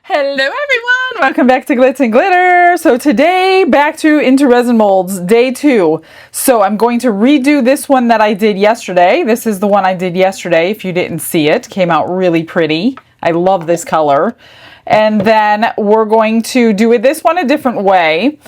Hello everyone! Welcome back to Glitz and Glitter. So today, back to Into Resin Molds, day 2. So I'm going to redo this one that I did yesterday. This is the one I did yesterday, if you didn't see it. Came out really pretty. I love this color. And then we're going to do this one a different way.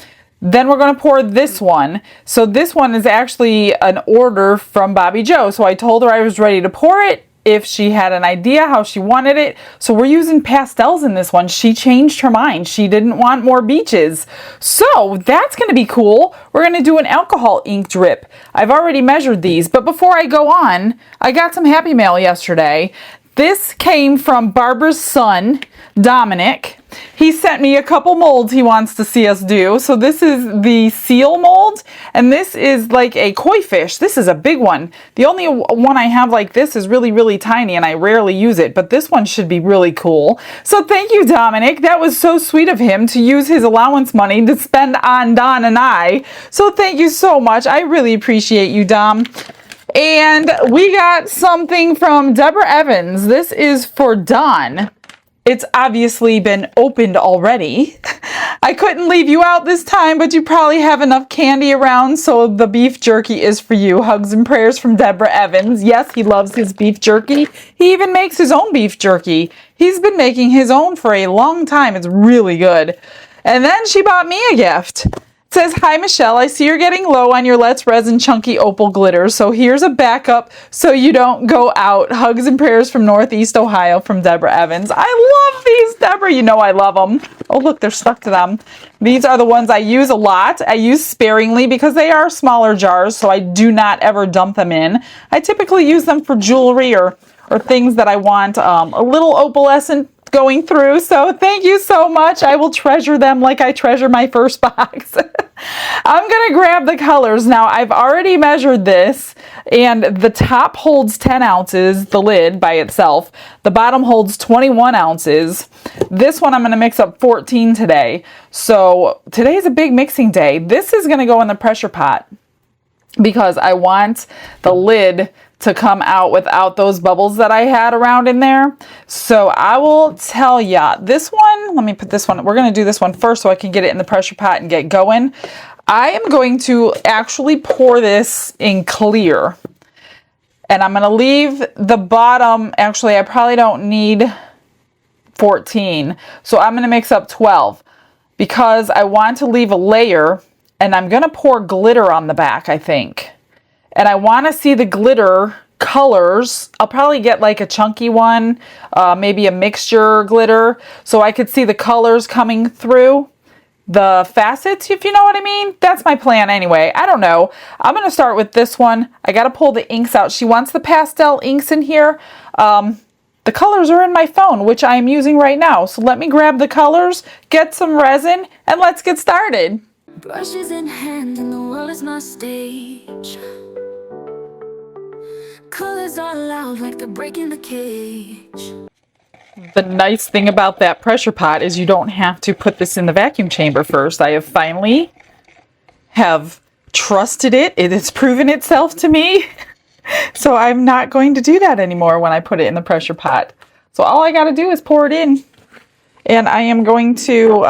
Then we're going to pour this one. So this one is actually an order from Bobby Joe. So I told her I was ready to pour it if she had an idea how she wanted it. So we're using pastels in this one. She changed her mind. She didn't want more beaches. So that's going to be cool. We're going to do an alcohol ink drip. I've already measured these, but before I go on, I got some happy mail yesterday. This came from Barbara's son, Dominic. He sent me a couple molds he wants to see us do. So this is the seal mold, and this is like a koi fish. This is a big one. The only one I have like this is really, really tiny, and I rarely use it, but this one should be really cool. So thank you, Dominic. That was so sweet of him to use his allowance money to spend on Don and I. So thank you so much. I really appreciate you, Dom. And we got something from Deborah Evans. This is for Don. It's obviously been opened already. I couldn't leave you out this time, but you probably have enough candy around, so the beef jerky is for you. Hugs and prayers from Deborah Evans. Yes, he loves his beef jerky. He even makes his own beef jerky. He's been making his own for a long time. It's really good. And then she bought me a gift. It says, "Hi Michelle, I see you're getting low on your Let's Resin Chunky Opal Glitter, so here's a backup so you don't go out. Hugs and prayers from Northeast Ohio," from Deborah Evans. I love these, Deborah. You know I love them. Oh look, they're stuck to them. These are the ones I use a lot. I use sparingly because they are smaller jars, so I do not ever dump them in. I typically use them for jewelry or things that I want a little opalescent going through. So thank you so much. I will treasure them like I treasure my first box. I'm gonna grab the colors now. I've already measured this, and the top holds 10 ounces, the lid by itself. The bottom holds 21 ounces. This one I'm gonna mix up 14 today. So today's a big mixing day. This is gonna go in the pressure pot because I want the lid to come out without those bubbles that I had around in there. So I will tell ya, this one, let me put this one, we're gonna do this one first so I can get it in the pressure pot and get going. I am going to actually pour this in clear. And I'm gonna leave the bottom, actually I probably don't need 14. So I'm gonna mix up 12 because I want to leave a layer, and I'm gonna pour glitter on the back, I think. And I want to see the glitter colors. I'll probably get like a chunky one, maybe a mixture glitter, so I could see the colors coming through the facets, if you know what I mean. That's my plan anyway. I don't know. I'm going to start with this one. I got to pull the inks out. She wants the pastel inks in here. The colors are in my phone, which I am using right now. So let me grab the colors, get some resin, and let's get started. Brushes in hand and the world is my stage. Colors are loud like they're breaking the cage. The nice thing about that pressure pot is you don't have to put this in the vacuum chamber first. I have finally trusted it. It has proven itself to me. So I'm not going to do that anymore when I put it in the pressure pot. So all I got to do is pour it in. And I am going to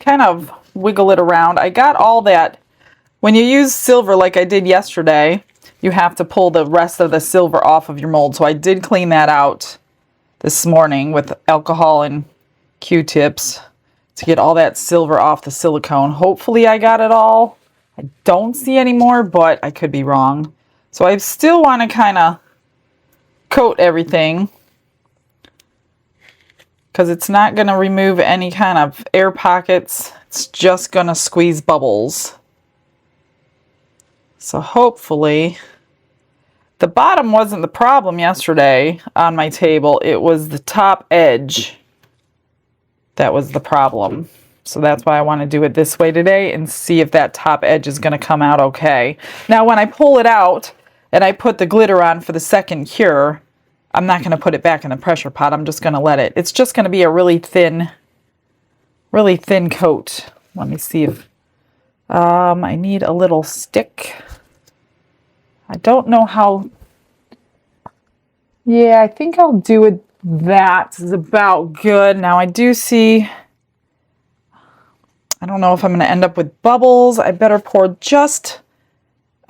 kind of wiggle it around. I got all that. When you use silver like I did yesterday, you have to pull the rest of the silver off of your mold. So I did clean that out this morning with alcohol and Q-tips to get all that silver off the silicone. Hopefully I got it all. I don't see any more, but I could be wrong. So I still want to kind of coat everything because it's not going to remove any kind of air pockets. It's just going to squeeze bubbles. So hopefully, the bottom wasn't the problem yesterday on my table. It was the top edge that was the problem. So that's why I want to do it this way today and see if that top edge is going to come out okay. Now when I pull it out and I put the glitter on for the second cure, I'm not going to put it back in the pressure pot. I'm just going to let it. It's just going to be a really thin coat. Let me see if I need a little stick. I don't know how. Yeah, I think I'll do it That is about good. Now I do see, I don't know if I'm going to end up with bubbles. I better pour just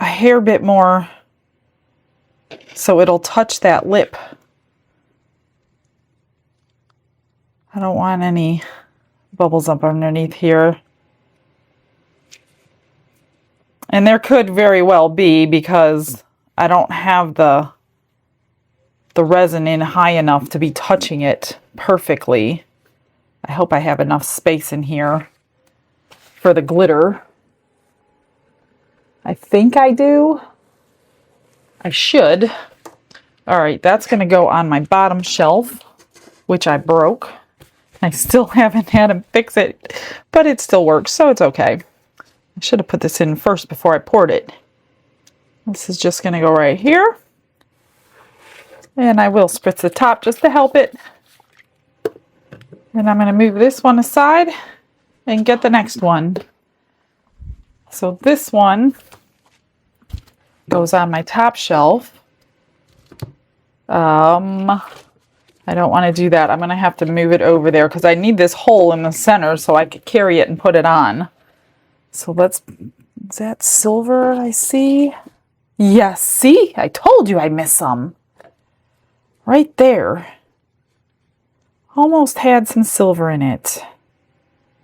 a hair bit more so it'll touch that lip. I don't want any bubbles up underneath here. And there could very well be, because I don't have the resin in high enough to be touching it perfectly. I hope I have enough space in here for the glitter. I think I do. I should. All right, that's going to go on my bottom shelf, which I broke. I still haven't had him fix it, but it still works, so it's okay. I should have put this in first before I poured it. This is just going to go right here. And I will spritz the top just to help it. And I'm going to move this one aside and get the next one. So this one goes on my top shelf. I don't want to do that. I'm going to have to move it over there because I need this hole in the center so I could carry it and put it on. So let's, is that silver I see? Yes, see? I told you I missed some. Right there. Almost had some silver in it.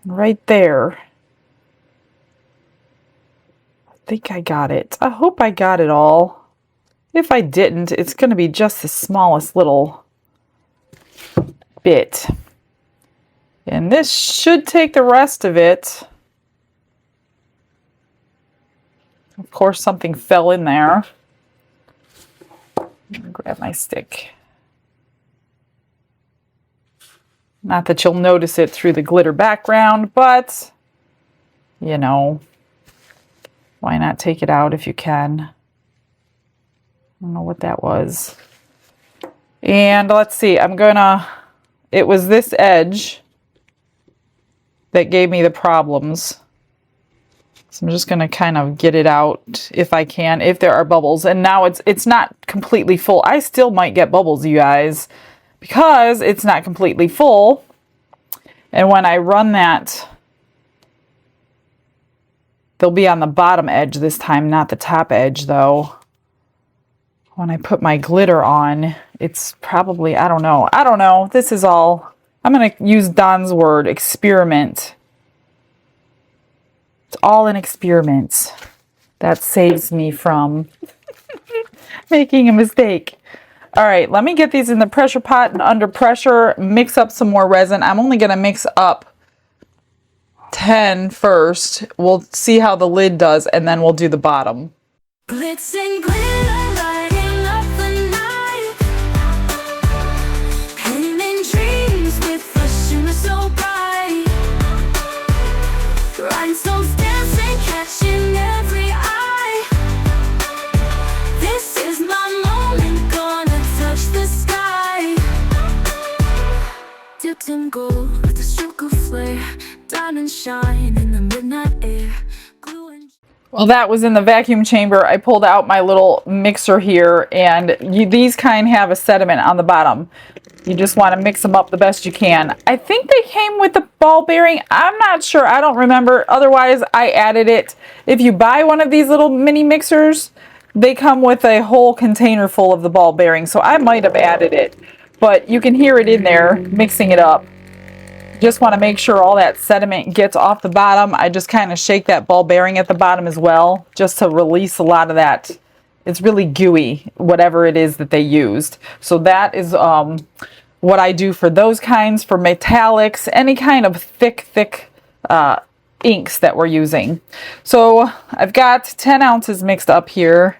Right there. I think I got it. I hope I got it all. If I didn't, it's going to be just the smallest little bit. And this should take the rest of it. Of course, something fell in there. Grab my stick. Not that you'll notice it through the glitter background, but, you know, why not take it out if you can? I don't know what that was. And let's see, it was this edge that gave me the problems. So I'm just going to kind of get it out if I can, if there are bubbles. And now it's not completely full. I still might get bubbles, you guys, because it's not completely full. And when I run that, they'll be on the bottom edge this time, not the top edge though. When I put my glitter on, it's probably, I don't know. This is all, I'm going to use Don's word, experiment. It's all an experiment. That saves me from making a mistake. All right, let me get these in the pressure pot and under pressure, mix up some more resin. I'm only going to mix up 10 first. We'll see how the lid does, and then we'll do the bottom. Glitz and glitter, lighting up the night. Painting dreams with a shimmer so bright. Rhinestones dancing, catching every eye. This is my moment, gonna touch the sky. Dipped in gold with a stroke of flare. Diamond shine in the midnight air. Well, that was in the vacuum chamber. I pulled out my little mixer here, and these kind have a sediment on the bottom. You just want to mix them up the best you can. I think they came with the ball bearing. I'm not sure. I don't remember. Otherwise, I added it. If you buy one of these little mini mixers, they come with a whole container full of the ball bearing. So I might have added it, but you can hear it in there mixing it up. Just want to make sure all that sediment gets off the bottom. I just kind of shake that ball bearing at the bottom as well, just to release a lot of that. It's really gooey, whatever it is that they used. So that is what I do for those kinds, for metallics, any kind of thick inks that we're using. So I've got 10 ounces mixed up here.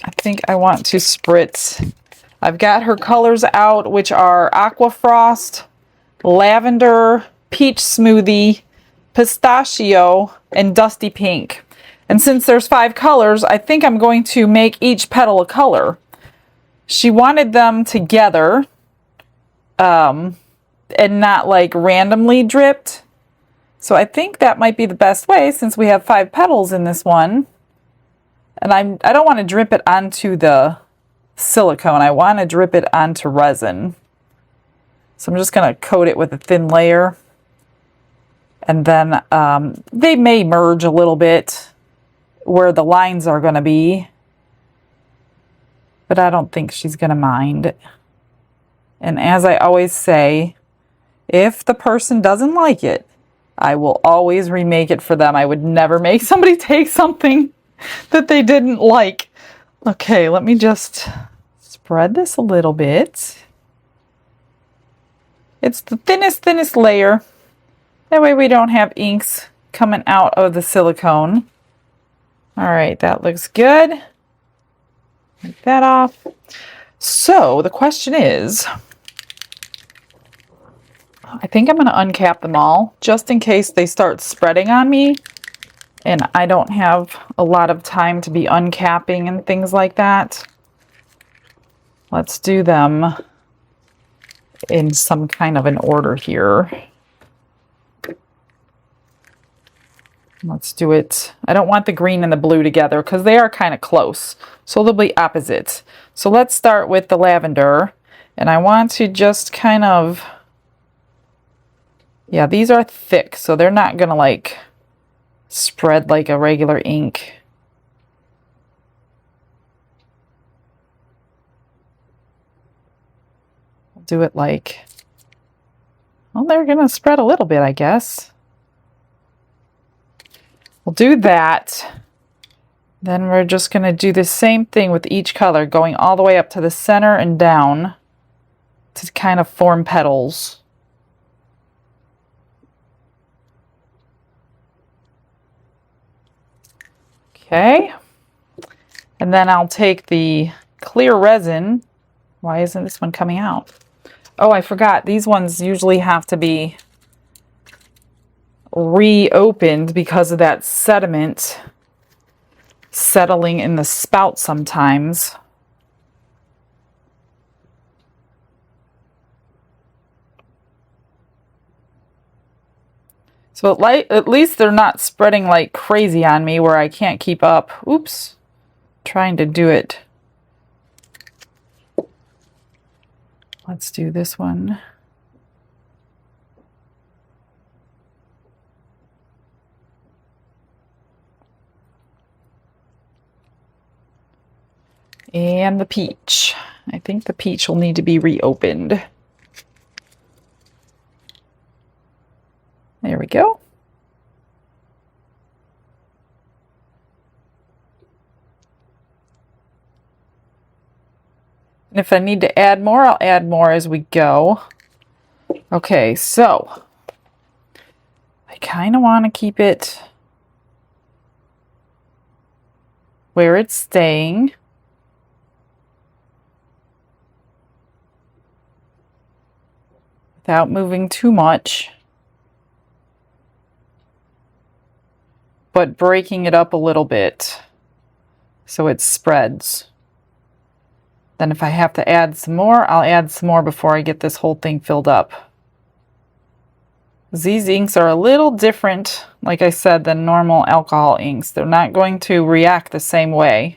I think I want to spritz. I've got her colors out, which are Aqua Frost, Lavender, Peach Smoothie, Pistachio, and Dusty Pink. And since there's 5 colors, I think I'm going to make each petal a color. She wanted them together and not like randomly dripped. So I think that might be the best way since we have 5 petals in this one. And I don't want to drip it onto the silicone. I want to drip it onto resin. So I'm just going to coat it with a thin layer. And then they may merge a little bit where the lines are going to be. But I don't think she's going to mind. And as I always say, if the person doesn't like it, I will always remake it for them. I would never make somebody take something that they didn't like. Okay, let me just spread this a little bit. It's the thinnest layer. That way we don't have inks coming out of the silicone. All right, that looks good. Take that off. So the question is, I think I'm going to uncap them all just in case they start spreading on me and I don't have a lot of time to be uncapping and things like that. Let's do them in some kind of an order here. Let's do it. I don't want the green and the blue together because they are kind of close. So they'll be opposite. So let's start with the lavender. And I want to just kind of, yeah, these are thick. So they're not going to like spread like a regular ink. I'll do it like, well, they're going to spread a little bit, I guess. We'll do that. Then we're just going to do the same thing with each color, going all the way up to the center and down to kind of form petals. Okay. And then I'll take the clear resin. Why isn't this one coming out? Oh, I forgot. These ones usually have to be reopened because of that sediment settling in the spout sometimes. So at least they're not spreading like crazy on me where I can't keep up. Oops. Trying to do it. Let's do this one. And the peach. I think the peach will need to be reopened. There we go. And if I need to add more, I'll add more as we go. Okay, so I kind of want to keep it where it's staying. Without moving too much, but breaking it up a little bit so it spreads. Then if I have to add some more, I'll add some more before I get this whole thing filled up. These inks are a little different, like I said, than normal alcohol inks. They're not going to react the same way.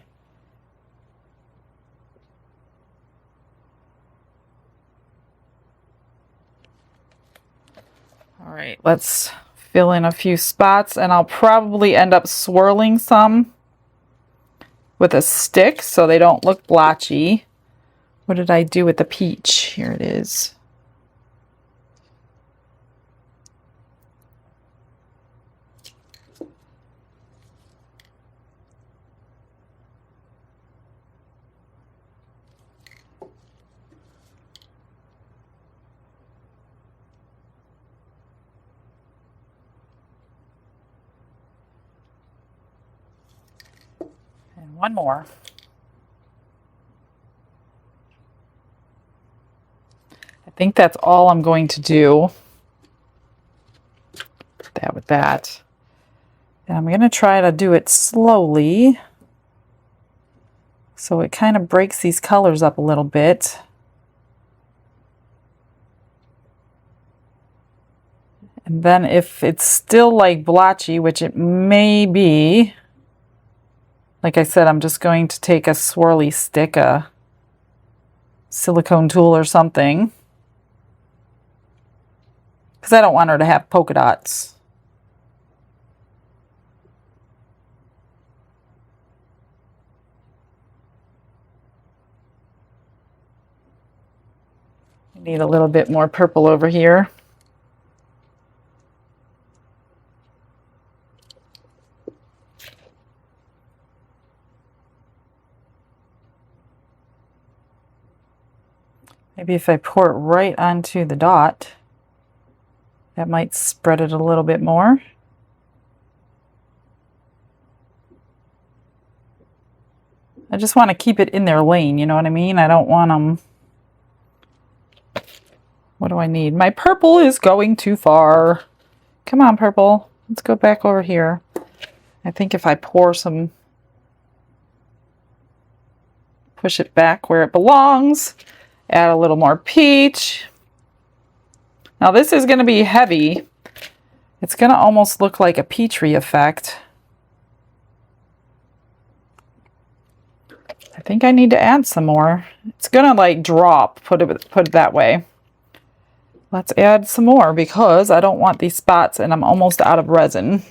All right, let's fill in a few spots, and I'll probably end up swirling some with a stick so they don't look blotchy. What did I do with the peach? Here it is. One more. I think that's all I'm going to do. That with that. And I'm going to try to do it slowly so it kind of breaks these colors up a little bit. And then if it's still like blotchy, which it may be, like I said, I'm just going to take a swirly stick, a silicone tool or something. because I don't want her to have polka dots. I need a little bit more purple over here. Maybe if I pour it right onto the dot, that might spread it a little bit more. I just want to keep it in their lane, you know what I mean? I don't want them... What do I need? My purple is going too far. Come on, purple. Let's go back over here. I think if I pour some... Push it back where it belongs. Add a little more peach. Now this is going to be heavy. It's going to almost look like a Petri effect. I think I need to add some more. It's going to like drop, put it that way. Let's add some more because I don't want these spots and I'm almost out of resin.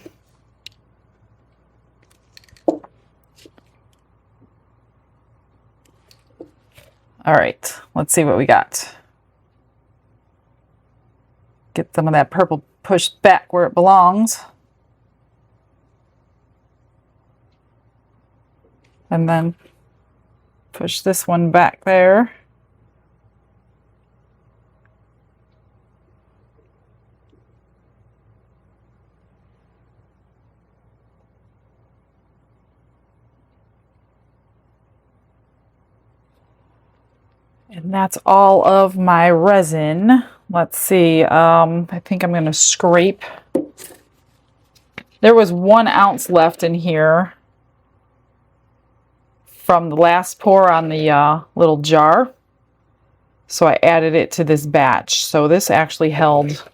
All right, let's see what we got. Get some of that purple pushed back where it belongs. And then push this one back there. And that's all of my resin. Let's see, I think I'm going to scrape. There was 1 ounce left in here from the last pour on the little jar. So I added it to this batch. So this actually held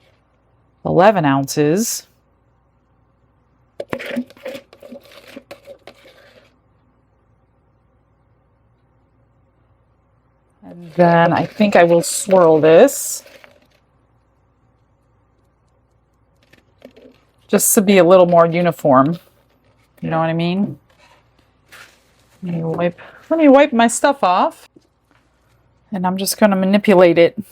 11 ounces. And then I think I will swirl this. Just to be a little more uniform. You know what I mean? Let me wipe my stuff off. And I'm just going to manipulate it.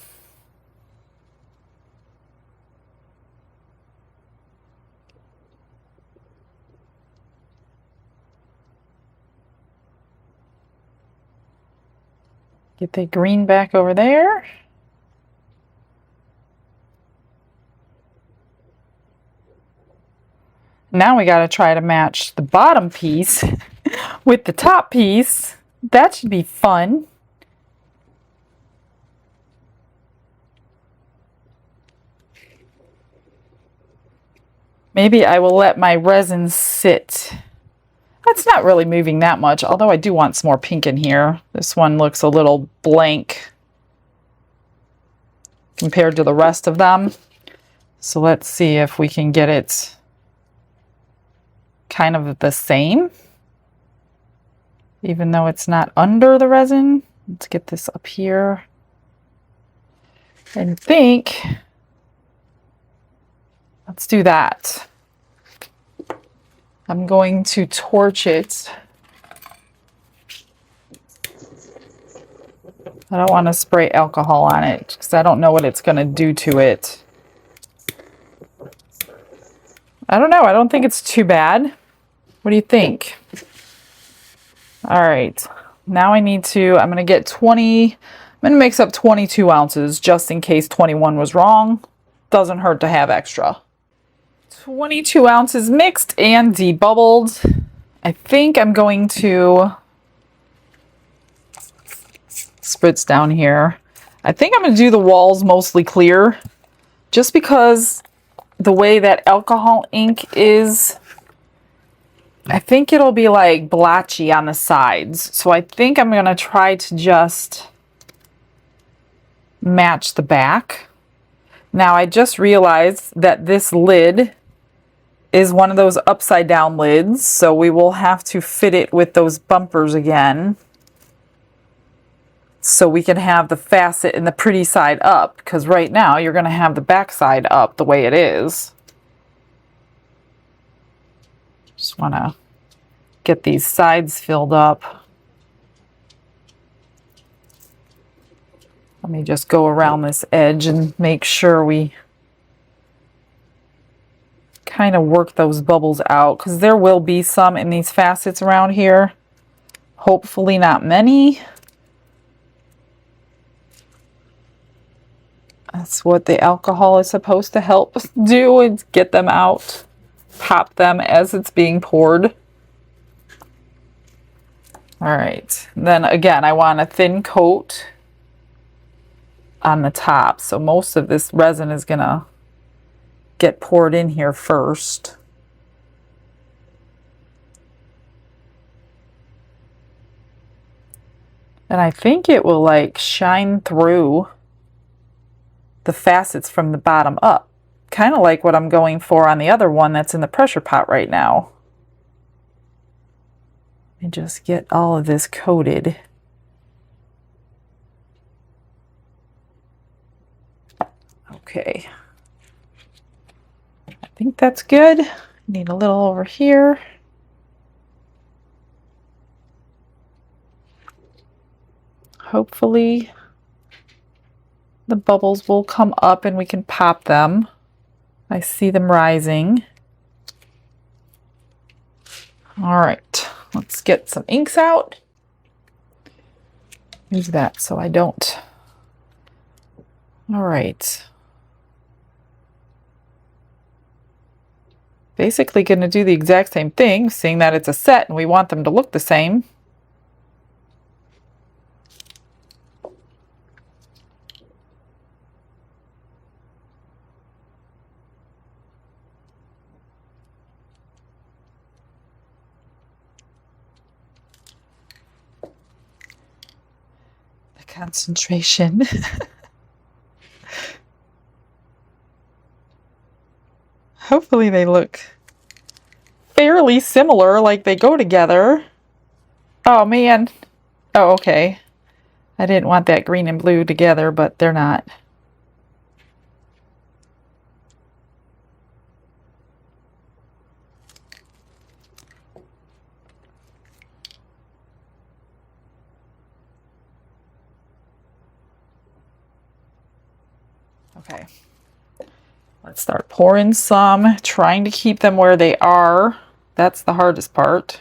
Get the green back over there. Now we got to try to match the bottom piece with the top piece. That should be fun. Maybe I will let my resin sit. That's not really moving that much, although I do want some more pink in here. This one looks a little blank compared to the rest of them. So let's see if we can get it kind of the same, even though it's not under the resin. Let's get this up here. And think, let's do that. I'm going to torch it. I don't want to spray alcohol on it because I don't know what it's going to do to it. I don't know. I don't think it's too bad. What do you think? All right. Now I need to, I'm going to get 20, I'm going to mix up 22 ounces just in case 21 was wrong. Doesn't hurt to have extra. 22 ounces mixed and debubbled. I think I'm going to spritz down here. I think I'm going to do the walls mostly clear just because the way that alcohol ink is, I think it'll be like blotchy on the sides. So I think I'm going to try to just match the back. Now I just realized that this lid is one of those upside down lids, so we will have to fit it with those bumpers again. so we can have the facet and the pretty side up, because right now you're going to have the back side up the way it is. Just want to get these sides filled up. Let me just go around this edge and make sure we kind of work those bubbles out, because there will be some in these facets around here. Hopefully not many. That's what the alcohol is supposed to help do, is get them out, pop them as it's being poured. All right, then again, I want a thin coat on the top, so most of this resin is gonna get poured in here first. And I think it will like shine through the facets from the bottom up, kind of like what I'm going for on the other one that's in the pressure pot right now. And just get all of this coated. Okay, I think that's good. Need a little over here. Hopefully the bubbles will come up and we can pop them. I see them rising. All right, let's get some inks out. Use that so I don't. All right. Basically going to do the exact same thing, seeing that it's a set and we want them to look the same. The concentration. Hopefully they look fairly similar, like they go together. Oh man. Oh, okay. I didn't want that green and blue together, but they're not. Okay. Let's start pouring some, trying to keep them where they are. That's the hardest part.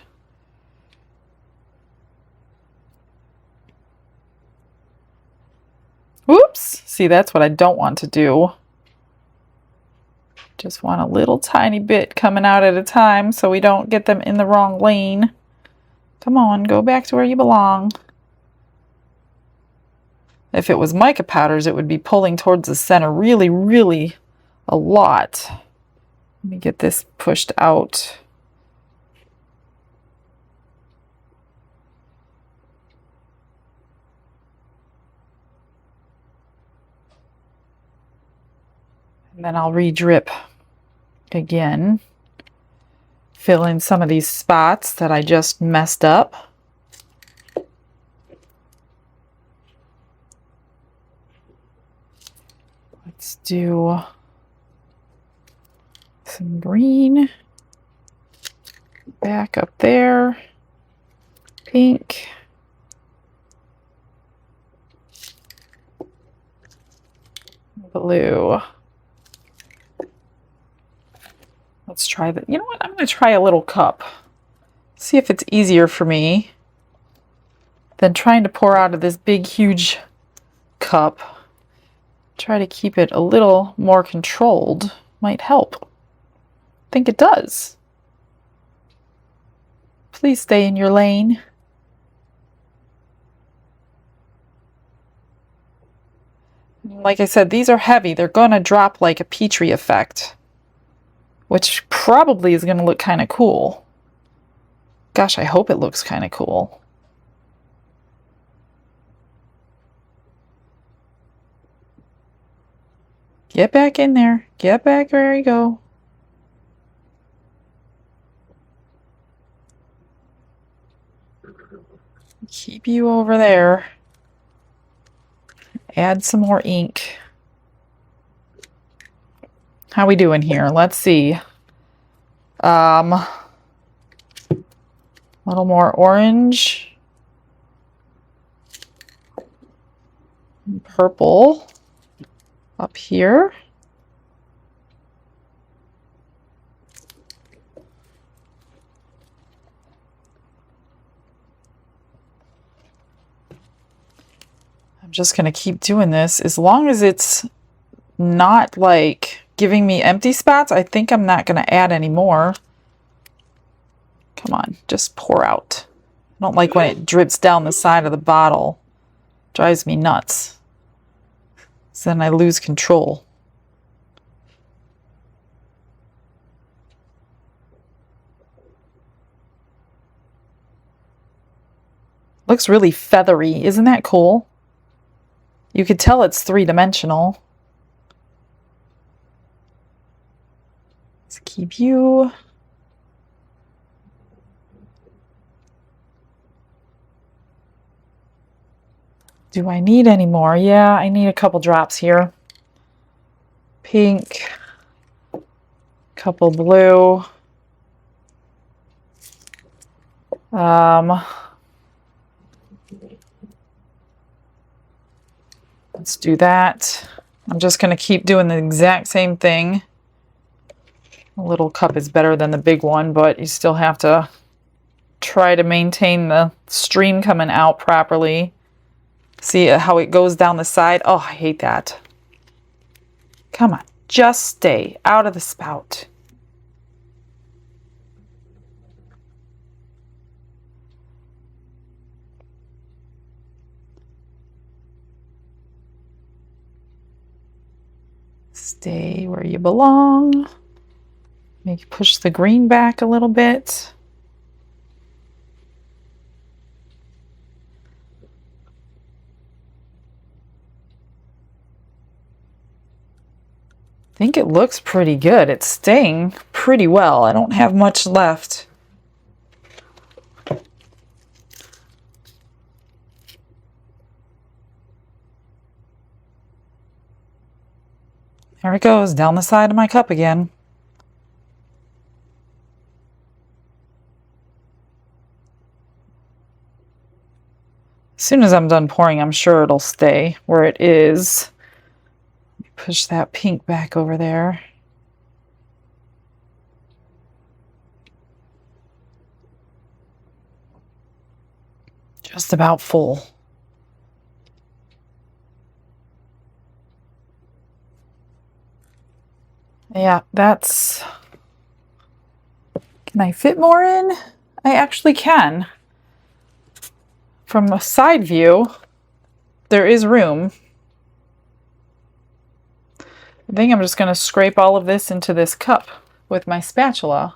Whoops! See, that's what I don't want to do. Just want a little tiny bit coming out at a time so we don't get them in the wrong lane. Come on, go back to where you belong. If it was mica powders, it would be pulling towards the center really, really a lot. Let me get this pushed out. And then I'll re-drip again. Fill in some of these spots that I just messed up. Let's do some green back up there, pink, blue. Let's try that. You know what? I'm going to try a little cup. See if it's easier for me than trying to pour out of this big, huge cup. Try to keep it a little more controlled. Might help. I think it does. Please stay in your lane. Like I said, these are heavy. They're going to drop like a Petri effect, which probably is going to look kind of cool. Gosh, I hope it looks kind of cool. Get back in there. Get back. There you go. Keep you over there. add some more ink. How we doing here? Let's see. A little more orange. Purple up here. I'm just going to keep doing this as long as it's not like giving me empty spots. I think I'm not going to add any more. Come on, just pour out. I don't like when it drips down the side of the bottle. Drives me nuts. So then I lose control. Looks really feathery. Isn't that cool? You could tell it's three-dimensional. Let's keep you. Do I need any more? Yeah, I need a couple drops here. Pink, couple blue. Let's do that. I'm just going to keep doing the exact same thing. A little cup is better than the big one, but you still have to try to maintain the stream coming out properly. See how it goes down the side? Oh, I hate that. Come on, just stay out of the spout. Stay where you belong. Maybe push the green back a little bit. I think it looks pretty good. It's staying pretty well. I don't have much left. There it goes, down the side of my cup again. As soon as I'm done pouring, I'm sure it'll stay where it is. Push that pink back over there. Just about full. Yeah, that's... Can I fit more in? I actually can. From a side view, there is room. I think I'm just going to scrape all of this into this cup with my spatula.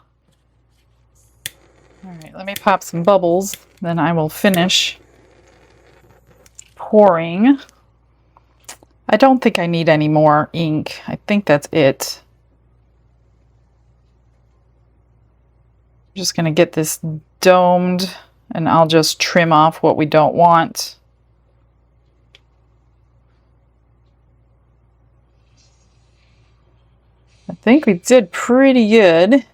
All right, let me pop some bubbles, then I will finish pouring. I don't think I need any more ink. I think that's it. I'm just going to get this domed, and I'll just trim off what we don't want. I think we did pretty good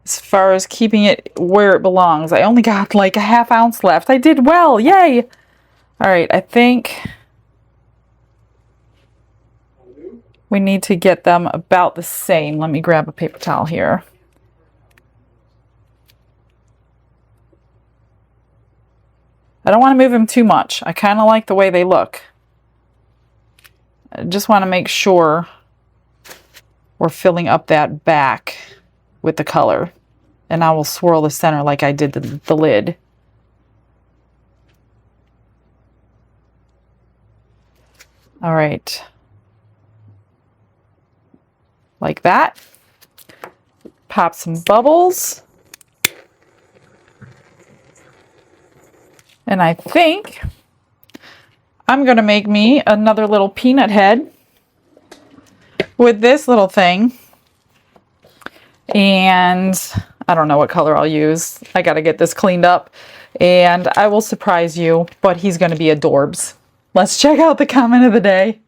as far as keeping it where it belongs. I only got like a ½ ounce left. I did well, yay! All right, I think we need to get them about the same. Let me grab a paper towel here. I don't want to move them too much. I kind of like the way they look. I just want to make sure we're filling up that back with the color. And I will swirl the center like I did the lid. All right. Like that. Pop some bubbles. And I think I'm going to make me another little peanut head with this little thing. And I don't know what color I'll use. I got to get this cleaned up. And I will surprise you, but he's going to be adorbs. let's check out the comment of the day.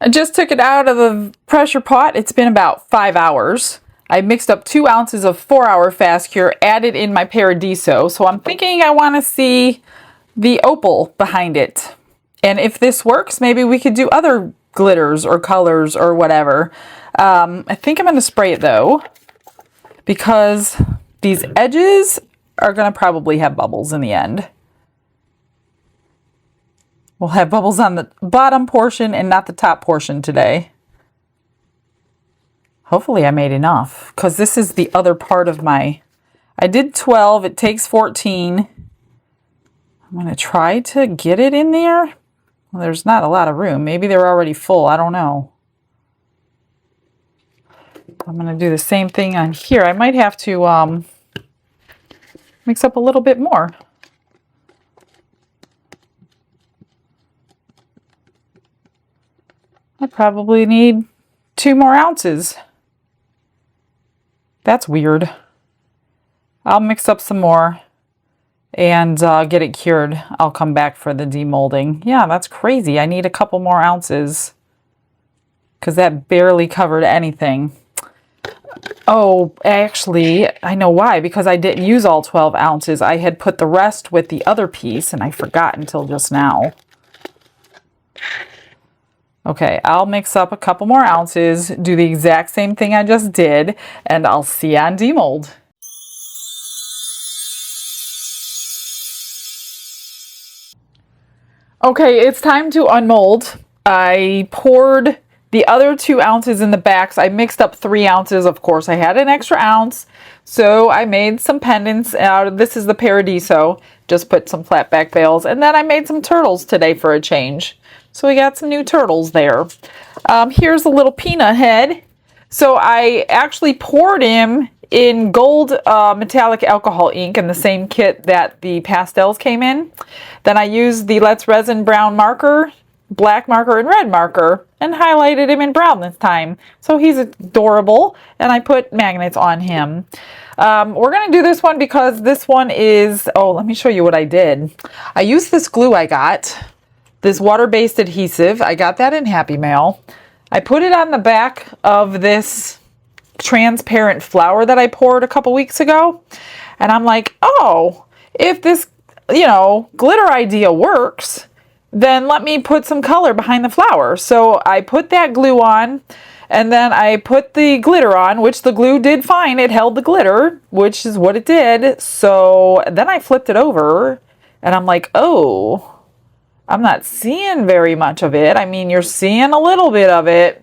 I just took it out of the pressure pot. It's been about 5 hours. I mixed up 2 ounces of 4-hour fast cure, added in my Paradiso. So I'm thinking I want to see the opal behind it. And if this works, maybe we could do other glitters or colors or whatever. I think I'm going to spray it though, because these edges are going to probably have bubbles in the end. We'll have bubbles on the bottom portion and not the top portion today. Hopefully I made enough, because this is the other part of my... I did 12, it takes 14. I'm going to try to get it in there. Well, there's not a lot of room. Maybe they're already full. I don't know. I'm going to do the same thing on here. I might have to mix up a little bit more. I probably need 2 more ounces. That's weird. I'll mix up some more and get it cured. I'll come back for the demolding. Yeah, that's crazy. I need a couple more ounces because that barely covered anything. Oh, actually, I know why. Because I didn't use all 12 ounces. I had put the rest with the other piece and I forgot until just now. Okay, I'll mix up a couple more ounces, do the exact same thing I just did, and I'll see you on demold. Okay, it's time to unmold. I poured the other 2 ounces in the backs. I mixed up 3 ounces. Of course, I had an extra ounce, so I made some pendants out of, this is the Paradiso, just put some flat back veils, and then I made some turtles today for a change. So we got some new turtles there. Here's a little peanut head. So I actually poured him in gold metallic alcohol ink in the same kit that the pastels came in. Then I used the Let's Resin brown marker, black marker, and red marker, and highlighted him in brown this time. So he's adorable, and I put magnets on him. We're going to do this one because this one is, oh, let me show you what I did. I used this glue I got. This water-based adhesive, I got that in Happy Mail. I put it on the back of this transparent flower that I poured a couple weeks ago. And I'm like, oh, if this, glitter idea works, then let me put some color behind the flower. So I put that glue on, and then I put the glitter on, which the glue did fine. It held the glitter, which is what it did. So then I flipped it over, and I'm like, oh, I'm not seeing very much of it. I mean, you're seeing a little bit of it.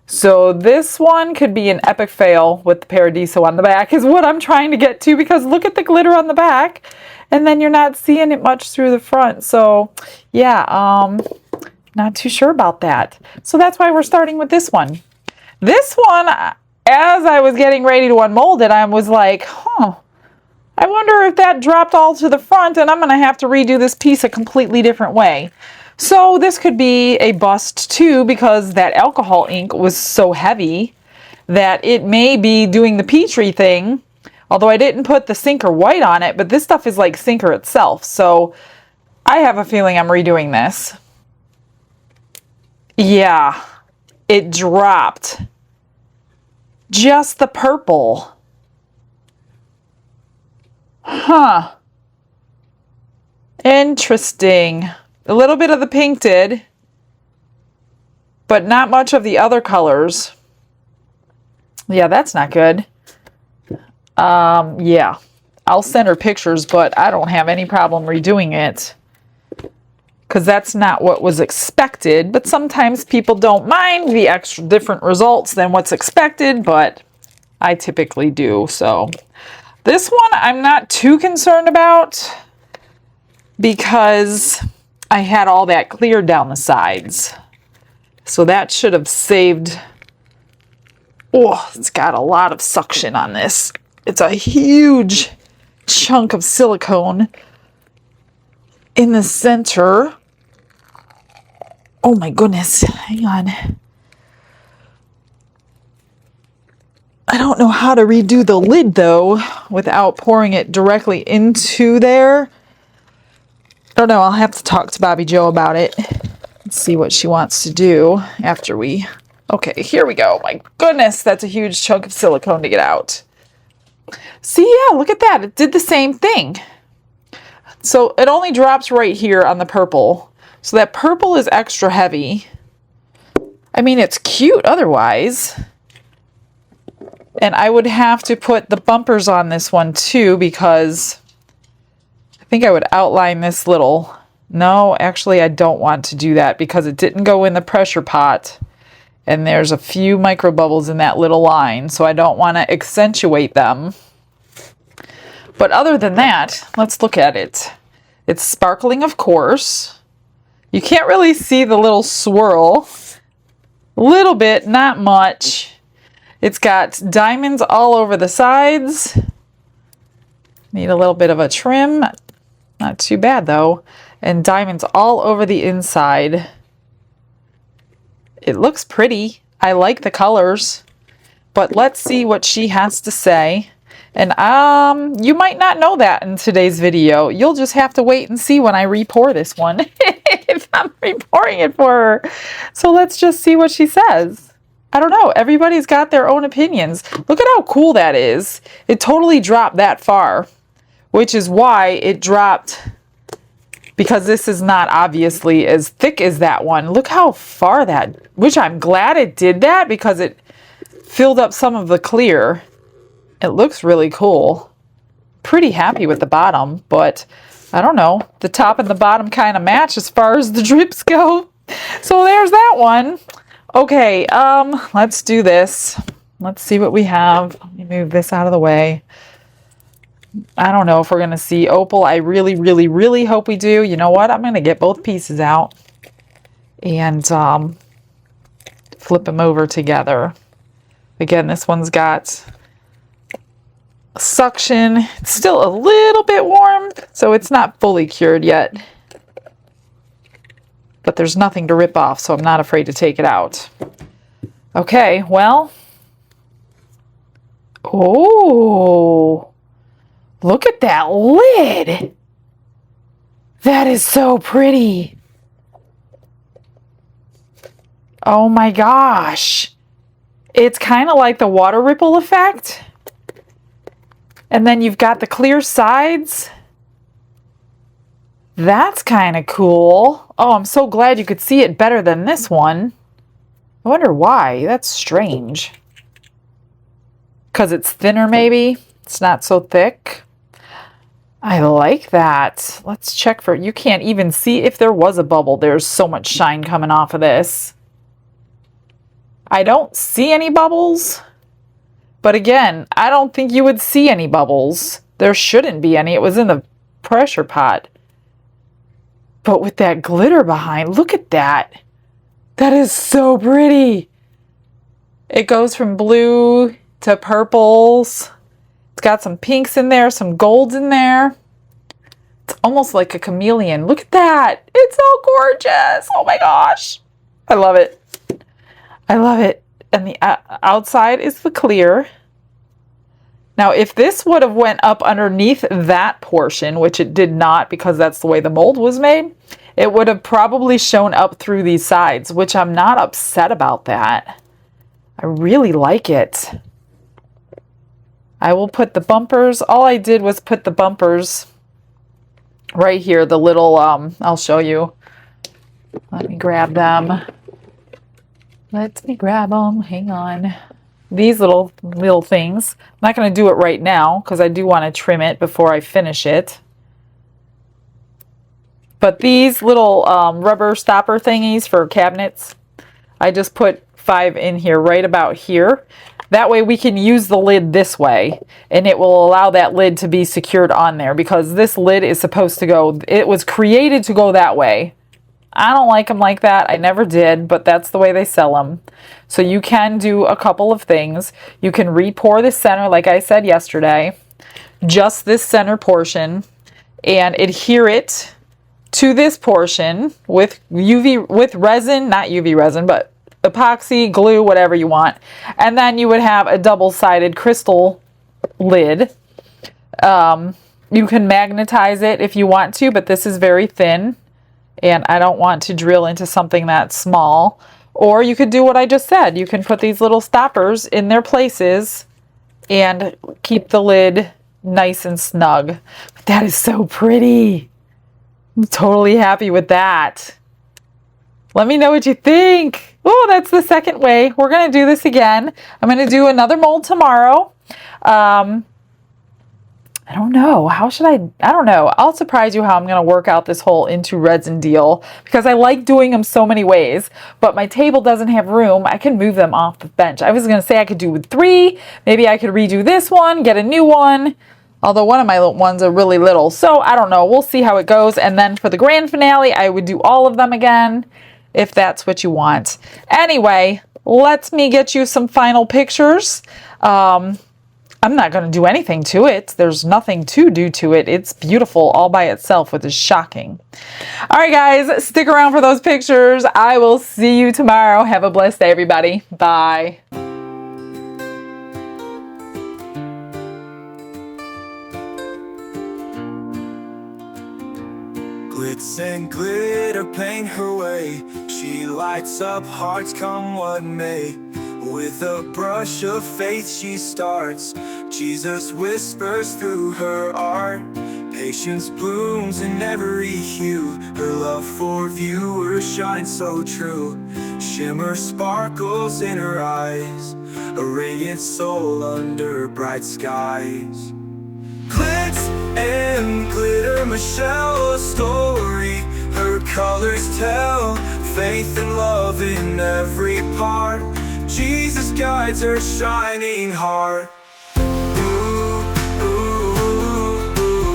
So this one could be an epic fail with the Paradiso on the back is what I'm trying to get to, because look at the glitter on the back and then you're not seeing it much through the front. So yeah, not too sure about that. So that's why we're starting with this one. This one, as I was getting ready to unmold it, I was like, I wonder if that dropped all to the front and I'm going to have to redo this piece a completely different way. So this could be a bust too, because that alcohol ink was so heavy that it may be doing the Petri thing. Although I didn't put the sinker white on it, but this stuff is like sinker itself. So I have a feeling I'm redoing this. Yeah, it dropped. Just the purple. Huh. Interesting. A little bit of the pink did, but not much of the other colors. Yeah, that's not good. Yeah. I'll send her pictures, but I don't have any problem redoing it, because that's not what was expected. But sometimes people don't mind the extra different results than what's expected, but I typically do. So this one I'm not too concerned about, because I had all that clear down the sides. So that should have saved. Oh, it's got a lot of suction on this. It's a huge chunk of silicone in the center. Oh my goodness, hang on. I don't know how to redo the lid though without pouring it directly into there. I don't know, I'll have to talk to Bobby Joe about it. Let's see what she wants to do after we... Okay, here we go. My goodness, that's a huge chunk of silicone to get out. See, yeah, look at that. It did the same thing. So it only drops right here on the purple. So that purple is extra heavy. I mean, it's cute otherwise. And I would have to put the bumpers on this one too, because I think I would outline this little. No, actually I don't want to do that because it didn't go in the pressure pot. And there's a few micro bubbles in that little line, so I don't want to accentuate them. But other than that, let's look at it. It's sparkling, of course. You can't really see the little swirl. A little bit, not much. It's got diamonds all over the sides. Need a little bit of a trim. Not too bad though. And diamonds all over the inside. It looks pretty. I like the colors. But let's see what she has to say. And you might not know that in today's video. You'll just have to wait and see when I re-pour this one. If I'm re-pouring it for her. So let's just see what she says. I don't know. Everybody's got their own opinions. Look at how cool that is. It totally dropped that far, which is why it dropped, because this is not obviously as thick as that one. Look how far that, which I'm glad it did that because it filled up some of the clear. It looks really cool. Pretty happy with the bottom, but I don't know. The top and the bottom kind of match as far as the drips go. So there's that one. Okay, let's do this. Let's see what we have. Let me move this out of the way. I don't know if we're going to see opal. I really, really, really hope we do. You know what? I'm going to get both pieces out and flip them over together. Again, this one's got suction. It's still a little bit warm, so it's not fully cured yet. But there's nothing to rip off, so I'm not afraid to take it out. Okay, well. Oh, look at that lid. That is so pretty. Oh my gosh. It's kind of like the water ripple effect. And then you've got the clear sides. That's kind of cool. Oh, I'm so glad you could see it better than this one. I wonder why. That's strange. Because it's thinner, maybe? It's not so thick. I like that. Let's check for... You can't even see if there was a bubble. There's so much shine coming off of this. I don't see any bubbles. But again, I don't think you would see any bubbles. There shouldn't be any. It was in the pressure pot. But with that glitter behind, look at that. That is so pretty. It goes from blue to purples. It's got some pinks in there, some golds in there. It's almost like a chameleon. Look at that. It's so gorgeous. Oh my gosh. I love it. I love it. And the outside is the clear. Now, if this would have went up underneath that portion, which it did not because that's the way the mold was made, it would have probably shown up through these sides, which I'm not upset about that. I really like it. I will put the bumpers. All I did was put the bumpers right here, the little, I'll show you. Let me grab them. Let me grab them. Hang on. These little things. I'm not going to do it right now because I do want to trim it before I finish it. But these little rubber stopper thingies for cabinets, I just put 5 in here, right about here. That way we can use the lid this way, and it will allow that lid to be secured on there because this lid is supposed to go, it was created to go that way. I don't like them like that. I never did, but that's the way they sell them. So you can do a couple of things. You can re-pour the center, like I said yesterday. just this center portion and adhere it to this portion with resin, not UV resin, but epoxy, glue, whatever you want. And then you would have a double-sided crystal lid. You can magnetize it if you want to, but this is very thin and I don't want to drill into something that small. Or you could do what I just said. You can put these little stoppers in their places and keep the lid nice and snug. But that is so pretty. I'm totally happy with that. Let me know what you think. Oh, that's the second way. We're going to do this again. I'm going to do another mold tomorrow. I don't know. How should I don't know. I'll surprise you how I'm going to work out this whole into resin deal because I like doing them so many ways, but my table doesn't have room. I can move them off the bench. I was going to say I could do with 3. Maybe I could redo this one, get a new one. Although one of my ones are really little. So I don't know. We'll see how it goes. And then for the grand finale, I would do all of them again if that's what you want. Anyway, let me get you some final pictures. I'm not going to do anything to it. There's nothing to do to it. It's beautiful all by itself, which is shocking. All right, guys, stick around for those pictures. I will see you tomorrow. Have a blessed day, everybody. Bye. Glitz and glitter paint her way. She lights up hearts come what may. With a brush of faith she starts. Jesus whispers through her art. Patience blooms in every hue. Her love for viewers shines so true. Shimmer sparkles in her eyes. A radiant soul under bright skies. Glitz and glitter, Michelle, a story. Her colors tell faith and love in every part. Jesus guides her shining heart. Ooh, ooh, ooh,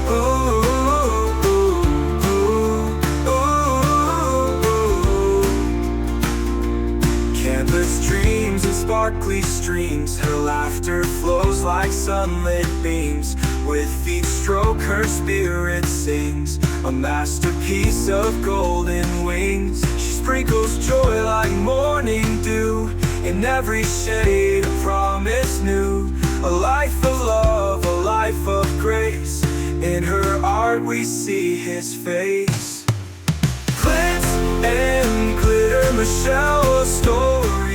ooh, ooh, ooh. Canvas dreams and sparkly streams. Her laughter flows like sunlit beams. With each stroke her spirit sings. A masterpiece of golden wings. Sprinkles joy like morning dew. In every shade a promise new. A life of love, a life of grace. In her art we see his face. Glitz and glitter, Michelle, a story.